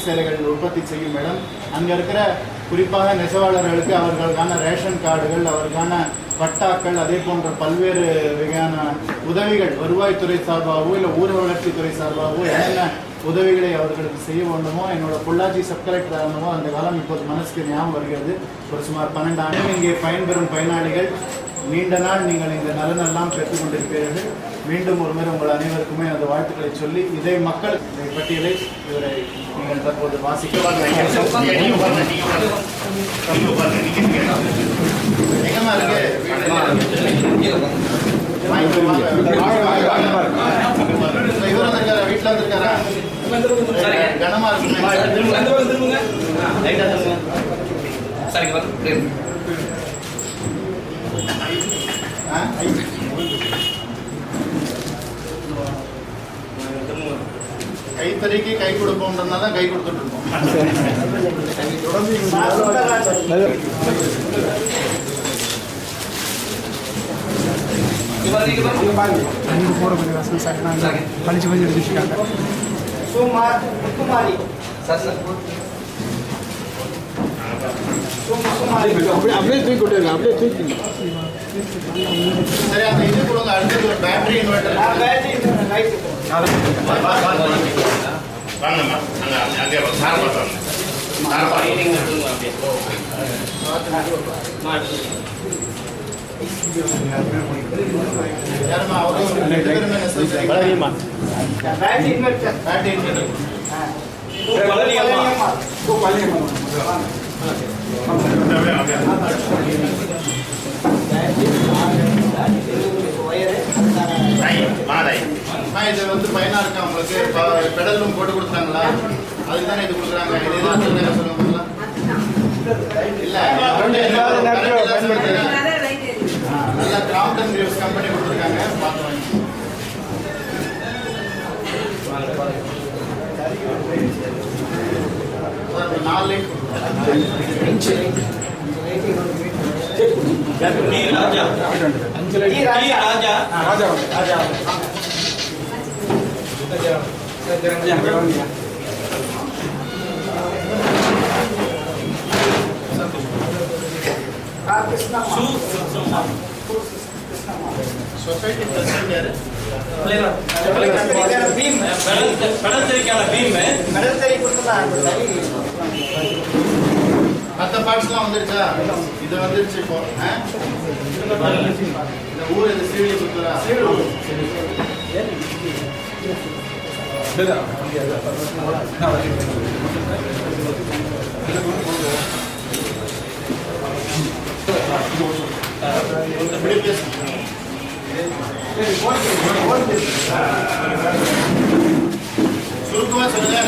சேலைகள் உற்பத்தி செய்யும் இடம். அங்கே இருக்கிற குறிப்பாக நெசவாளர்களுக்கு அவர்களுக்கான ரேஷன் கார்டுகள், அவருக்கான பட்டாக்கள், அதே போன்ற பல்வேறு வகையான உதவிகள் வருவாய்த்துறை சார்பாகவோ இல்லை ஊரக வளர்ச்சித்துறை சார்பாகவோ என்னென்ன உதவிகளை அவர்களுக்கு செய்ய வேண்டுமோ என்னோட பொள்ளாச்சி சப் கலெக்டர் ஆகணுமோ அந்த காலம் இப்போது மனசுக்கு ஞாபகம் வருகிறது. ஒரு சுமார் 12 ஆண்டு இங்கே பயன்பெறும் பயனாளிகள் நீண்ட நாள் நீங்கள் இந்த நலனெல்லாம் பெற்றுக் கொண்டிருப்பீர்கள். மீண்டும் ஒரு முறை உங்கள் அனைவருக்குமே அந்த வாழ்த்துக்களை சொல்லி இதை மக்கள் பட்டியலை இவரை நீங்கள் தற்போது வாசிக்க இவர் வந்திருக்காரா? வீட்டில் வந்திருக்காரா? கனமா இருக்கு. கைத்தறிக்கு கை கொடுப்போம்ன்றதுனால தான் கை கொடுத்துட்டு இருக்கோம். பழிச்சு பழிச்சு எடுத்துட்டாங்க. அப்படியே தூக்கி கொடுங்க, அப்படியே தூக்கி. சரி, அந்த இது கொடுங்க. அடுத்தது ஒரு பேட்டரி இன்வெர்டர். இது வந்து பயனா இருக்கா உங்களுக்கு? பெடலும் போட்டு கொடுத்தாங்களா? அதுக்கு தானே இது கொடுக்குறாங்க. இது எதுவும் சொல்லுங்க. நல்லா கிராம்டன் கிரீவ்ஸ் கம்பெனி கொடுத்துருக்காங்க. பார்த்து வாங்கி சொசைட்டி பிரசிடென்ட் யாரு? மற்ற பார்ட்ஸ்லாம் வந்துருச்சா? இது வந்துருச்சு. இப்போ இந்த ஊர் இது ஸ்ரீவில்லிபுத்தூரா? சுருக்கமா சொல்லுங்க.